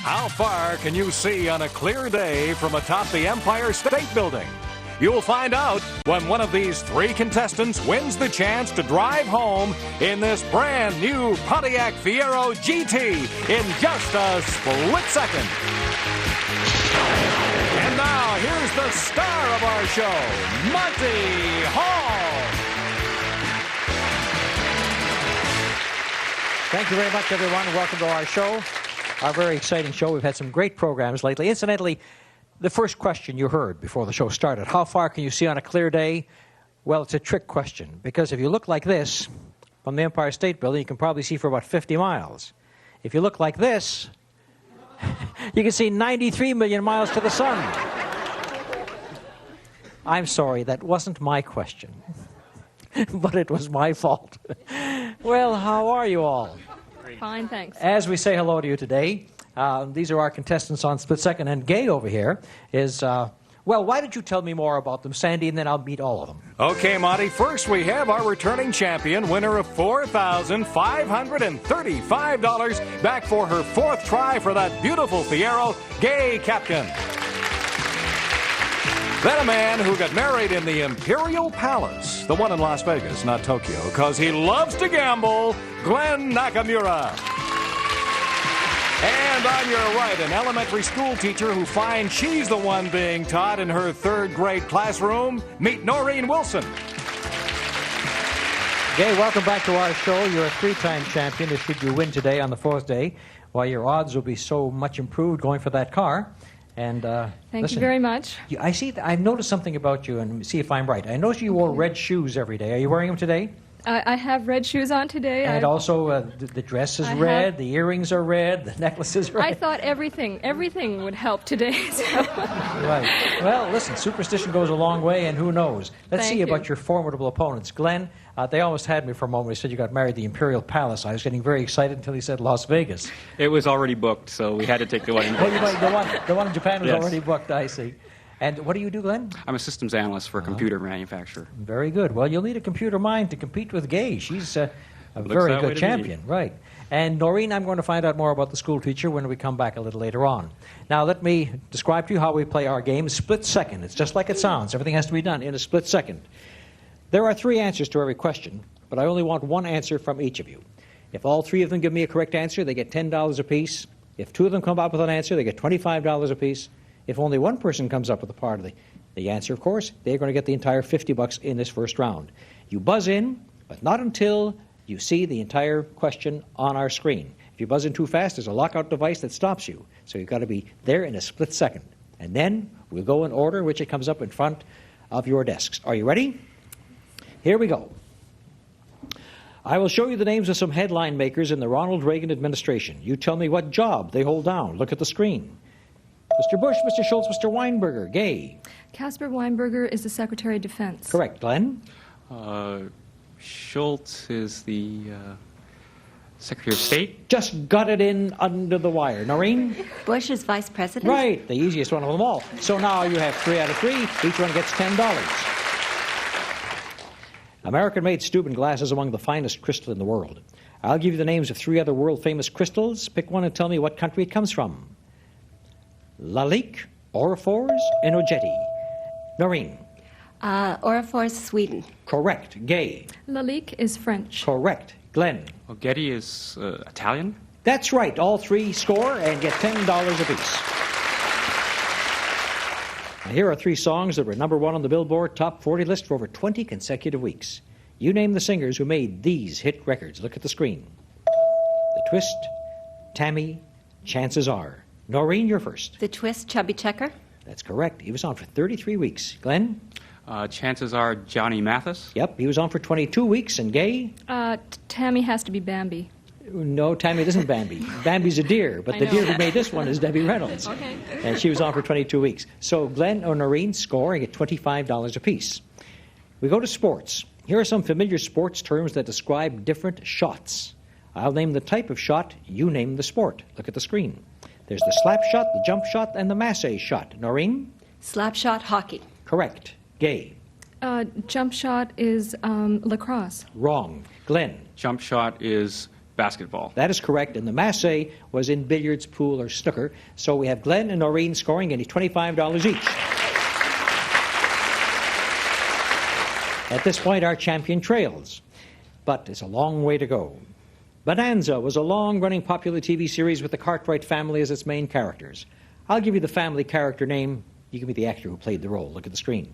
How far can you see on a clear day from atop the Empire State Building? You'll find out when one of these three contestants wins the chance to drive home in this brand new Pontiac Fiero GT in just a split second. And now, here's the star of our show, Monty Hall. Thank you very much, everyone. Welcome to our show. Our very exciting show. We've had some great programs lately. Incidentally, the first question you heard before the show started, how far can you see on a clear day? Well, it's a trick question, because if you look like this from the Empire State Building, you can probably see for about 50 miles. If you look like this, you can see 93 million miles to the sun. I'm sorry, that wasn't my question, but it was my fault. Well, how are you all? Fine, thanks. As we say hello to you today, these are our contestants on Split Second, and Gay over here is, well, why don't you tell me more about them, Sandy, and then I'll meet all of them. Okay, Monty, first we have our returning champion, winner of $4,535, back for her fourth try for that beautiful Fiero, Gay Captain. Then a man who got married in the Imperial Palace, the one in Las Vegas, not Tokyo, because he loves to gamble, Glenn Nakamura. And on your right, an elementary school teacher who finds she's the one being taught in her third grade classroom. Meet Noreen Wilson. Gay, welcome back to our show. You're a three-time champion. Should you win today on the fourth day, well, your odds will be so much improved going for that car. And Thank you very much. I've noticed something about you, and see if I'm right. I noticed you wore red shoes every day. Are you wearing them today? I have red shoes on today. And also the dress is red, the earrings are red, the necklace is red. I thought everything would help today. So. Right. Well, listen, superstition goes a long way, and who knows? Let's see about your formidable opponents. Glenn, they almost had me for a moment. He said you got married at the Imperial Palace. I was getting very excited until he said Las Vegas. It was already booked, so we had to take the one in the one in Japan was Yes. already booked, I see. And what do you do, Glenn? I'm a systems analyst for a computer manufacturer. Very good. Well, you'll need a computer mind to compete with Gay. She's a very good champion. Right. And Noreen, I'm going to find out more about the school teacher when we come back a little later on. Now, let me describe to you how we play our game. Split second. It's just like it sounds. Everything has to be done in a split second. There are three answers to every question, but I only want one answer from each of you. If all three of them give me a correct answer, they get $10 apiece. If two of them come up with an answer, they get $25 apiece. If only one person comes up with a part of the answer, of course, they're going to get the entire $50 in this first round. You buzz in, but not until you see the entire question on our screen. If you buzz in too fast, there's a lockout device that stops you. So you've got to be there in a split second. And then we'll go in order in which it comes up in front of your desks. Are you ready? Here we go. I will show you the names of some headline makers in the Ronald Reagan administration. You tell me what job they hold down. Look at the screen. Mr. Bush, Mr. Schultz, Mr. Weinberger. Gay. Caspar Weinberger is the Secretary of Defense. Correct. Glenn? Schultz is the Secretary of State. Just got it in under the wire. Noreen? Bush is Vice President. Right. The easiest one of them all. So now you have 3 out of 3. Each one gets $10. American-made Steuben glass is among the finest crystal in the world. I'll give you the names of 3 other world-famous crystals. Pick one and tell me what country it comes from. Lalique, Orifors, and Ogeti. Noreen. Orifors, Sweden. Correct. Gay. Lalique is French. Correct. Glenn. Well, Getty is Italian. That's right. All 3 score and get $10 apiece. Now, here are 3 songs that were #1 on the Billboard Top 40 list for over 20 consecutive weeks. You name the singers who made these hit records. Look at the screen. The Twist, Tammy, Chances Are. Noreen, you're first. The Twist, Chubby Checker. That's correct. He was on for 33 weeks. Glenn? Chances Are Johnny Mathis. Yep, he was on for 22 weeks. And Gay? Tammy has to be Bambi. No, Tammy isn't Bambi. Bambi's a deer, but the deer who made this one is Debbie Reynolds. Okay. And she was on for 22 weeks. So Glenn or Noreen score and get $25 apiece. We go to sports. Here are some familiar sports terms that describe different shots. I'll name the type of shot, you name the sport. Look at the screen. There's the slap shot, the jump shot, and the masse shot. Noreen? Slap shot, hockey. Correct. Gay? Jump shot is lacrosse. Wrong. Glenn? Jump shot is basketball. That is correct, and the masse was in billiards, pool, or snooker. So we have Glenn and Noreen scoring, getting $25 each. At this point, our champion trails, but it's a long way to go. Bonanza was a long-running popular TV series with the Cartwright family as its main characters. I'll give you the family character name. You give me the actor who played the role. Look at the screen.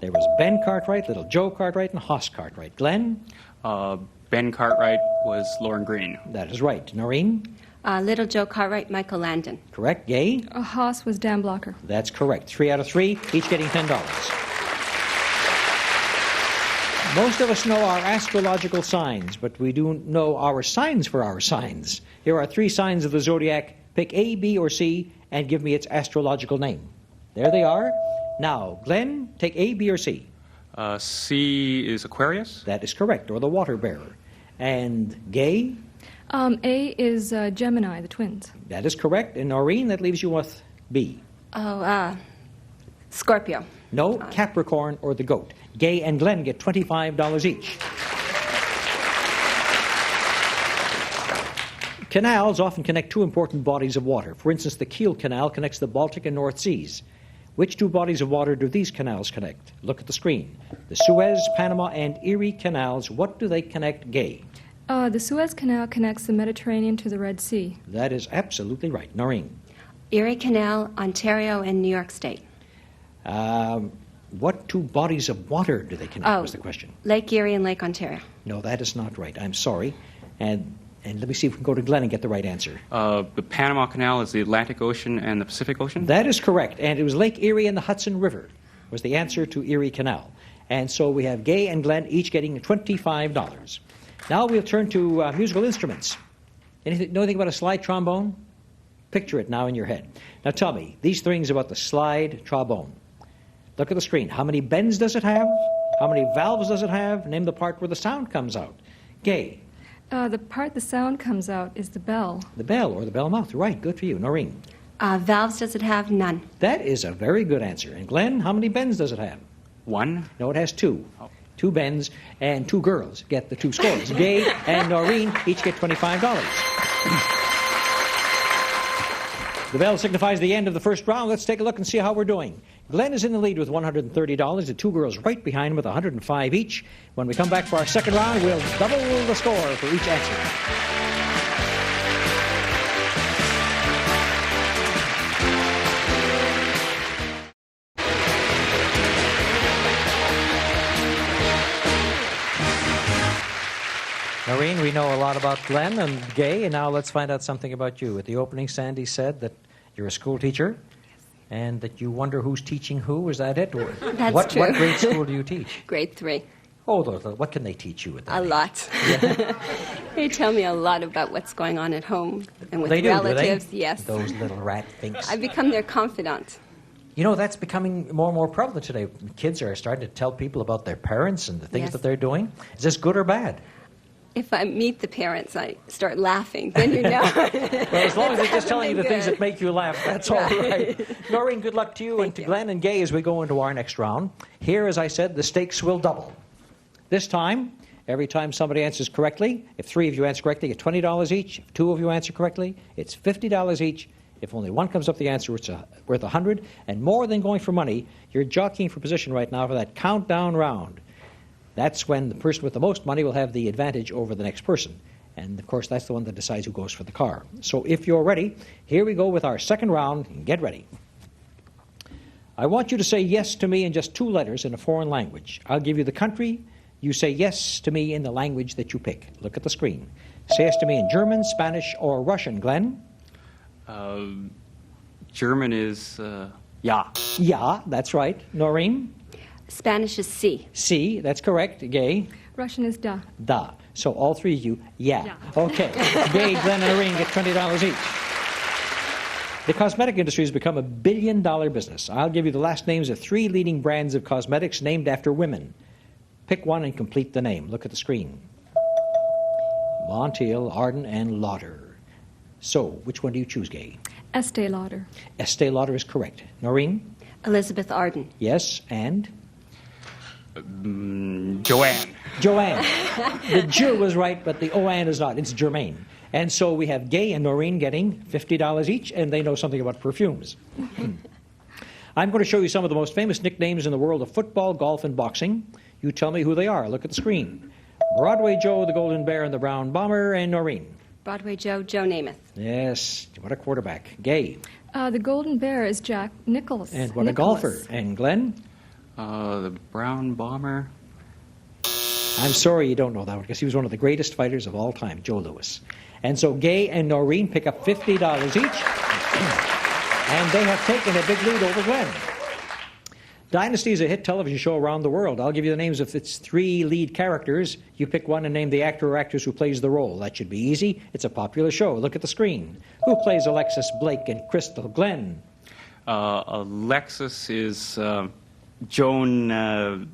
There was Ben Cartwright, little Joe Cartwright, and Hoss Cartwright. Glenn? Ben Cartwright was Lauren Green. That is right. Noreen? Little Joe Cartwright, Michael Landon. Correct. Gay? Haas was Dan Blocker. That's correct. 3 out of 3, each getting $10. Most of us know our astrological signs, but we do know our signs for our signs. Here are 3 signs of the zodiac. Pick A, B, or C, and give me its astrological name. There they are. Now, Glenn, take A, B, or C. C is Aquarius. That is correct, or the water bearer. And Gay? A is Gemini, the twins. That is correct. And Noreen, that leaves you with B. Scorpio. No, Capricorn or the goat. Gay and Glenn get $25 each. Canals often connect 2 important bodies of water. For instance, the Kiel Canal connects the Baltic and North Seas. Which 2 bodies of water do these canals connect? Look at the screen. The Suez, Panama, and Erie Canals, what do they connect, Gay? The Suez Canal connects the Mediterranean to the Red Sea. That is absolutely right. Noreen? Erie Canal, Ontario, and New York State. What 2 bodies of water do they connect, was the question. Lake Erie and Lake Ontario. No, that is not right. I'm sorry. And let me see if we can go to Glenn and get the right answer. The Panama Canal is the Atlantic Ocean and the Pacific Ocean. That is correct. And it was Lake Erie and the Hudson River was the answer to Erie Canal. And so we have Gay and Glenn each getting $25. Now we'll turn to musical instruments. Know anything about a slide trombone? Picture it now in your head. Now tell me, these things about the slide trombone. Look at the screen. How many bends does it have? How many valves does it have? Name the part where the sound comes out. Gay? The part the sound comes out is the bell. The bell or the bell mouth. Right, good for you. Noreen? Valves does it have? None. That is a very good answer. And Glenn, how many bends does it have? 1. No, it has 2. Oh. 2 bends, and 2 girls get the 2 scores. Gay and Noreen each get $25. The bell signifies the end of the first round. Let's take a look and see how we're doing. Glenn is in the lead with $130. The 2 girls right behind him with $105 each. When we come back for our second round, we'll double the score for each answer. Noreen, we know a lot about Glenn and Gay, and now let's find out something about you. At the opening, Sandy said that you're a school teacher and that you wonder who's teaching who. Is that it? That's true. What grade school do you teach? Grade 3. Oh, what can they teach you at that A age? lot. They tell me a lot about what's going on at home and with They do, relatives. do they? Yes. Those little rat thinks. I've become their confidant. You know, that's becoming more and more prevalent today. Kids are starting to tell people about their parents and the things Yes. that they're doing. Is this good or bad? If I meet the parents, I start laughing. Then you know. Well, as long as they're just telling you the things Good. that make you laugh, that's all right. Noreen, good luck to you and to you. Glenn and Gay as we go into our next round. Here, as I said, the stakes will double. This time, every time somebody answers correctly, if 3 of you answer correctly, you get $20 each. If 2 of you answer correctly, it's $50 each. If only one comes up the answer, it's worth $100. And more than going for money, you're jockeying for position right now for that countdown round. That's when the person with the most money will have the advantage over the next person. And, of course, that's the one that decides who goes for the car. So if you're ready, here we go with our second round. Get ready. I want you to say yes to me in just 2 letters in a foreign language. I'll give you the country. You say yes to me in the language that you pick. Look at the screen. Say yes to me in German, Spanish, or Russian. Glenn? German is ja. Yeah, that's right. Noreen? Spanish is C. C, that's correct. Gay? Russian is da. Da. So all 3 of you, yeah. Yeah. Okay. Gay, Glenn, and Noreen get $20 each. The cosmetic industry has become $1 billion business. I'll give you the last names of 3 leading brands of cosmetics named after women. Pick one and complete the name. Look at the screen. Montiel, Arden, and Lauder. So, which one do you choose, Gay? Estee Lauder. Estee Lauder is correct. Noreen? Elizabeth Arden. Yes, and? Joanne. Joanne. The J was right, but the O-N is not. It's Germaine. And so we have Gay and Noreen getting $50 each, and they know something about perfumes. I'm going to show you some of the most famous nicknames in the world of football, golf, and boxing. You tell me who they are. Look at the screen. Broadway Joe, the Golden Bear, and the Brown Bomber, and Noreen. Broadway Joe, Joe Namath. Yes, what a quarterback. Gay. The Golden Bear is Jack Nichols. And what a golfer. And Glenn? The Brown Bomber. I'm sorry you don't know that one, because he was one of the greatest fighters of all time, Joe Louis. And so Gay and Noreen pick up $50 each. And they have taken a big lead over Glenn. Dynasty is a hit television show around the world. I'll give you the names of its 3 lead characters. You pick one and name the actor or actress who plays the role. That should be easy. It's a popular show. Look at the screen. Who plays Alexis, Blake, and Crystal? Glenn? Alexis is Joan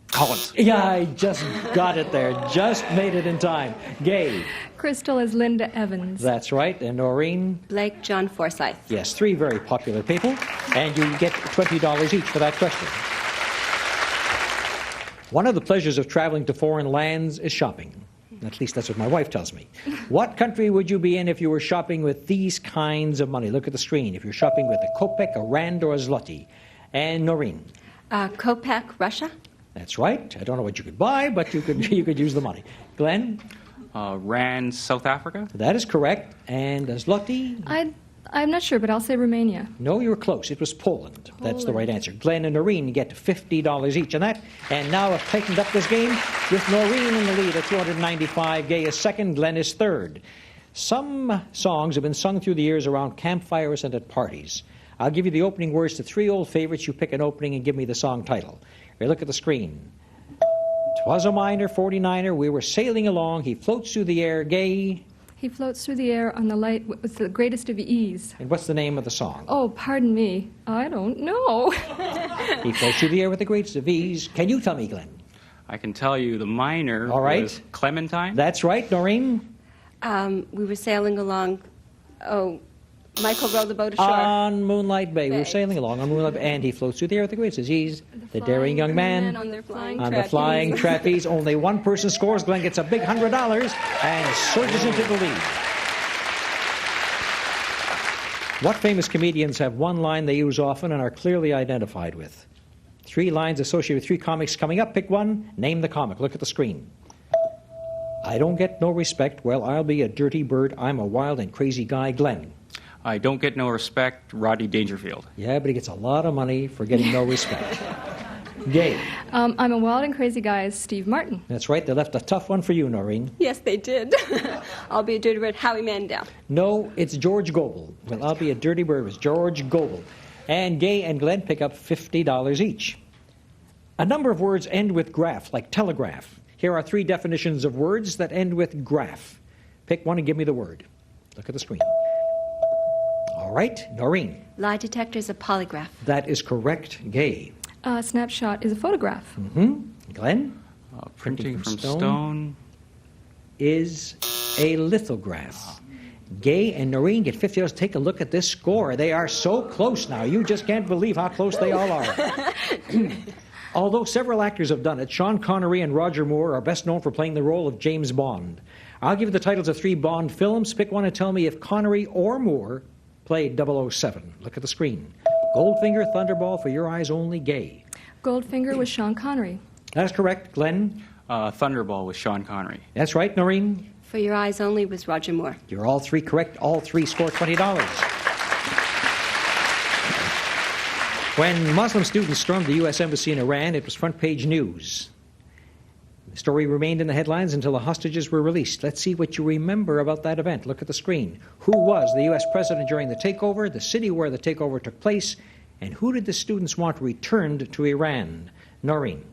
Collins. Yeah, I just got it there. Just made it in time. Gay? Crystal is Linda Evans. That's right. And Noreen? Blake John Forsyth. Yes, 3 very popular people. And you get $20 each for that question. One of the pleasures of traveling to foreign lands is shopping. At least that's what my wife tells me. What country would you be in if you were shopping with these kinds of money? Look at the screen. If you're shopping with a kopeck, a rand, or a zloty. And Noreen? Kopak, Russia. That's right. I don't know what you could buy, but you could use the money. Glenn? Rand, South Africa. That is correct. And a zloty? I'm not sure, but I'll say Romania. No, you were close. It was Poland. That's the right answer. Glenn and Noreen get $50 each on that. And now have tightened up this game with Noreen in the lead at 295. Gay is second. Glenn is third. Some songs have been sung through the years around campfires and at parties. I'll give you the opening words to 3 old favorites. You pick an opening and give me the song title. Here, look at the screen. 'Twas a miner, 49er, we were sailing along, he floats through the air, Gay. He floats through the air on the light with the greatest of ease. And what's the name of the song? Oh, pardon me. I don't know. He floats through the air with the greatest of ease. Can you tell me, Glenn? I can tell you the minor was Clementine. That's right. Noreen? We were sailing along. Oh, Michael rowed the boat ashore. On Moonlight Bay. We were sailing along on Moonlight Bay, and he floats through the air with the greatest of ease. The daring young man on the flying on trapeze. the flying trapeze. Only one person scores. Glenn gets a big $100 and surges into the lead. What famous comedians have one line they use often and are clearly identified with? 3 lines associated with 3 comics coming up. Pick one. Name the comic. Look at the screen. I don't get no respect. Well, I'll be a dirty bird. I'm a wild and crazy guy. Glenn? I don't get no respect, Rodney Dangerfield. Yeah, but he gets a lot of money for getting no respect. Gay? I'm a wild and crazy guy as Steve Martin. That's right. They left a tough one for you, Noreen. Yes, they did. I'll be a dirty bird, Howie Mandel. No, it's George Gobel. Well, I'll be a dirty bird with George Gobel. And Gay and Glenn pick up $50 each. A number of words end with graph, like telegraph. Here are 3 definitions of words that end with graph. Pick one and give me the word. Look at the screen. All right, Noreen. Lie detector is a polygraph. That is correct. Gay. Snapshot is a photograph. Glenn? Printing from stone is a lithograph. Gay and Noreen get $50. Take a look at this score. They are so close now. You just can't believe how close they all are. Although several actors have done it, Sean Connery and Roger Moore are best known for playing the role of James Bond. I'll give you the titles of 3 Bond films. Pick one and tell me if Connery or Moore played 007. Look at the screen. Goldfinger, Thunderball, For Your Eyes Only. Gay. Goldfinger was Sean Connery. That's correct. Glenn? Thunderball with Sean Connery. That's right. Noreen? For Your Eyes Only was Roger Moore. You're all 3 correct. All 3 score $20. When Muslim students stormed the U.S. Embassy in Iran, it was front-page news. The story remained in the headlines until the hostages were released. Let's see what you remember about that event. Look at the screen. Who was the U.S. president during the takeover, the city where the takeover took place, and who did the students want returned to Iran? Noreen?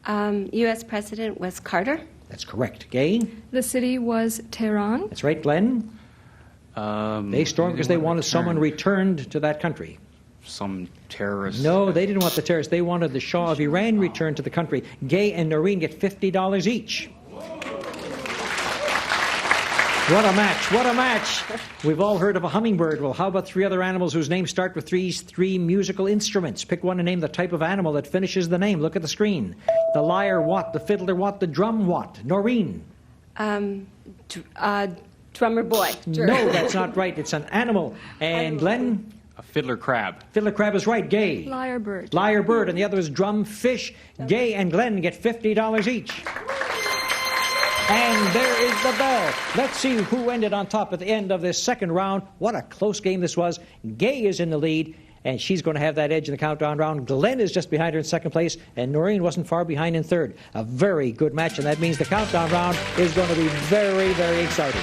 U.S. president was Carter. That's correct. Gay? The city was Tehran. That's right. Glenn? They stormed because they wanted someone returned to that country. Some terrorist. No, they didn't want the terrorists. They wanted the Shah of Iran returned to the country. Gay and Noreen get $50 each. What a match, what a match. We've all heard of a hummingbird. Well, how about three other animals whose names start with three musical instruments? Pick one and name the type of animal that finishes the name. Look at the screen. The lyre what? The fiddler what? The drum what? Noreen? Drummer boy. No, that's not right. It's an animal. And Glenn? A fiddler crab. Fiddler crab is right. Gay? Lyrebird. Lyrebird. And the other is drum fish. Gay and Glenn get $50 each. And there is the bell. Let's see who ended on top at the end of this second round. What a close game this was. Gay is in the lead, and she's going to have that edge in the countdown round. Glenn is just behind her in second place, and Noreen wasn't far behind in third. A very good match, and that means the countdown round is going to be very, very exciting.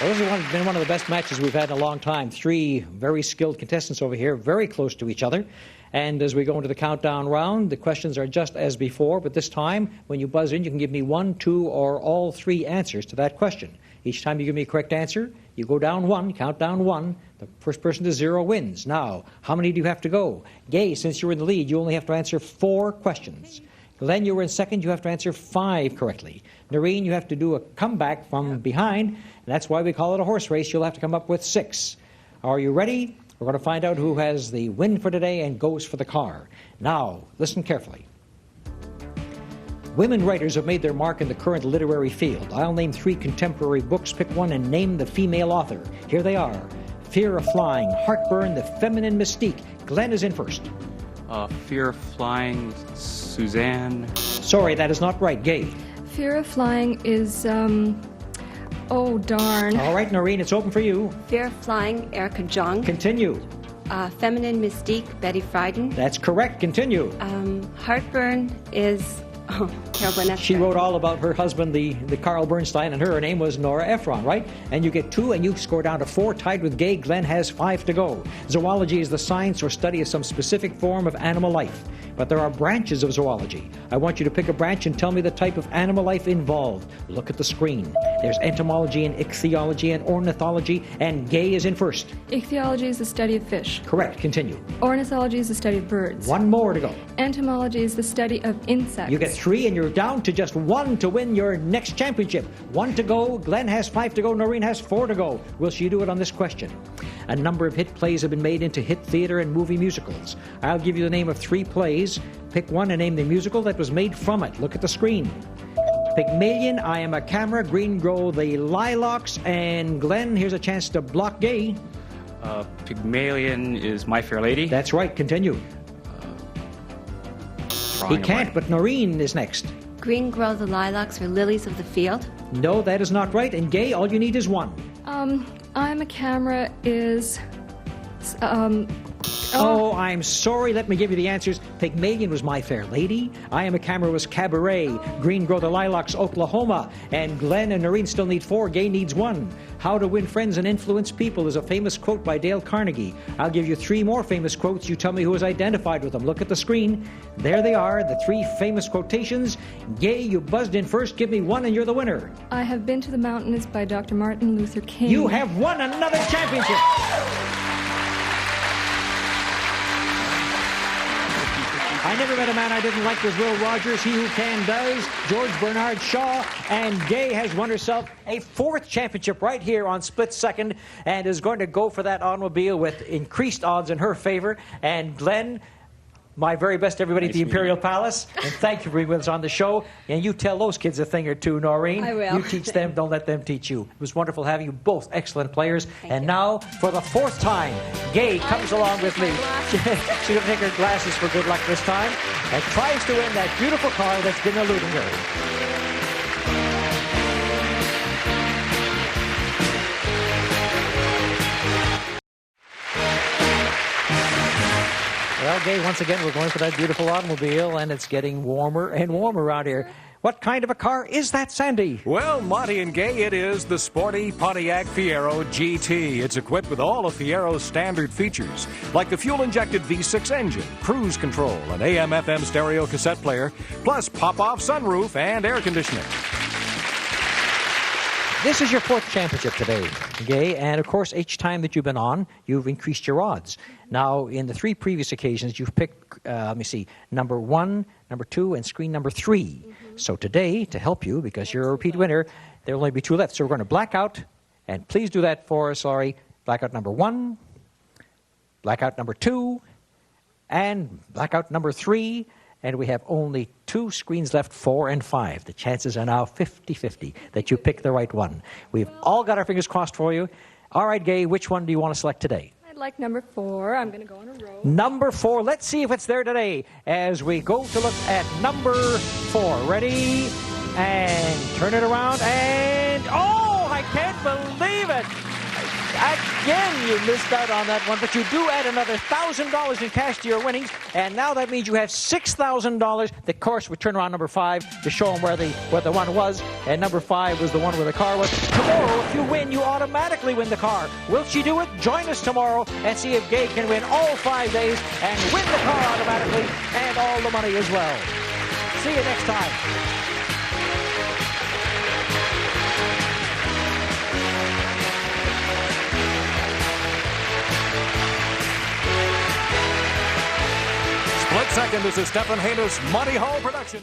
Well, this has been one of the best matches we've had in a long time. Three very skilled contestants over here, very close to each other. And as we go into the countdown round, the questions are just as before, but this time, when you buzz in, you can give me one, two, or all three answers to that question. Each time you give me a correct answer, you go down one, count down one. The first person to zero wins. Now, how many do you have to go? Gay, since you're in the lead, you only have to answer 4 questions. Glenn, you were in second. You have to answer 5 correctly. Noreen, you have to do a comeback from behind. And that's why we call it a horse race. You'll have to come up with 6. Are you ready? We're going to find out who has the win for today and goes for the car. Now, listen carefully. Women writers have made their mark in the current literary field. I'll name 3 contemporary books. Pick one and name the female author. Here they are. Fear of Flying, Heartburn, The Feminine Mystique. Glenn is in first. Fear of Flying, Suzanne. Sorry, that is not right. Gay. Fear of Flying is, oh, darn. All right, Noreen, it's open for you. Fear of Flying, Erica Jong. Continue. Feminine Mystique, Betty Friedan. That's correct. Continue. Heartburn is Carol Burnett. She wrote all about her husband, the Carl Bernstein, and her name was Nora Ephron, right? And you get 2, and you score down to 4, tied with Gay. Glenn has 5 to go. Zoology is the science or study of some specific form of animal life. But there are branches of zoology. I want you to pick a branch and tell me the type of animal life involved. Look at the screen. There's entomology and ichthyology and ornithology, and Gay is in first. Ichthyology is the study of fish. Correct. Continue. Ornithology is the study of birds. 1 more to go. Entomology is the study of insects. You get 3, and you're down to just 1 to win your next championship. 1 to go. Glenn has 5 to go. Noreen has 4 to go. Will she do it on this question? A number of hit plays have been made into hit theater and movie musicals. I'll give you the name of 3 plays. Pick one and name the musical that was made from it. Look at the screen. Pygmalion, I Am a Camera, Green Grow the Lilacs, and Glenn, here's a chance to block Gay. Pygmalion is My Fair Lady. That's right. Continue. He can't, but Noreen is next. Green Grow the Lilacs or Lilies of the Field. No, that is not right. And Gay, all you need is 1. I'm a Camera is, Oh, I'm sorry. Let me give you the answers. Pygmalion was My Fair Lady. I Am a Camera was Cabaret. Green Grow the Lilacs, Oklahoma. And Glenn and Noreen still need 4. Gay needs 1. How to Win Friends and Influence People is a famous quote by Dale Carnegie. I'll give you 3 more famous quotes. You tell me who is identified with them. Look at the screen. There they are, the 3 famous quotations. Gay, you buzzed in first. Give me 1 and you're the winner. I Have Been to the Mountains by Dr. Martin Luther King. You have won another championship. I never met a man I didn't like was Will Rogers. He Who Can Does, George Bernard Shaw, and Gay has won herself a 4th championship right here on Split Second and is going to go for that automobile with increased odds in her favor. And Glenn, my very best to everybody at the Imperial Palace, and thank you for being with us on the show. And you tell those kids a thing or two, Noreen. I will. You teach them, don't let them teach you. It was wonderful having you both excellent players. Thank and you. now, for the 4th time, Gay comes along with me. She's going to take her glasses for good luck this time and tries to win that beautiful car that's been eluding her. Well, Gay, once again, we're going for that beautiful automobile, and it's getting warmer and warmer around here. What kind of a car is that, Sandy? Well, Monty and Gay, it is the sporty Pontiac Fiero GT. It's equipped with all of Fiero's standard features, like the fuel-injected V6 engine, cruise control, an AM/FM stereo cassette player, plus pop-off sunroof and air conditioning. This is your 4th championship today, Gay, and of course, each time that you've been on, you've increased your odds. Now, in the 3 previous occasions, you've picked, let me see, number 1, number 2, and screen number 3. So today, to help you, because you're a repeat winner, there will only be 2 left. So we're going to black out, and please do that for us, Laurie. Blackout number 1, blackout number 2, and blackout number 3. And we have only 2 screens left, 4 and 5. The chances are now 50-50 that you pick the right one. We've all got our fingers crossed for you. All right, Gay, which one do you want to select today? I'd like number 4. I'm going to go on a row. Number 4. Let's see if it's there today as we go to look at number 4. Ready? And turn it around. And, oh, I can't believe it. Again, you missed out on that one, but you do add another $1,000 in cash to your winnings, and now that means you have $6,000. The course would turn around number 5 to show them where the one was, and number 5 was the one where the car was. Tomorrow, if you win, you automatically win the car. Will she do it? Join us tomorrow and see if Gay can win all 5 days and win the car automatically and all the money as well. See you next time. Split second, this is Stephen Haynes' Money Hall production.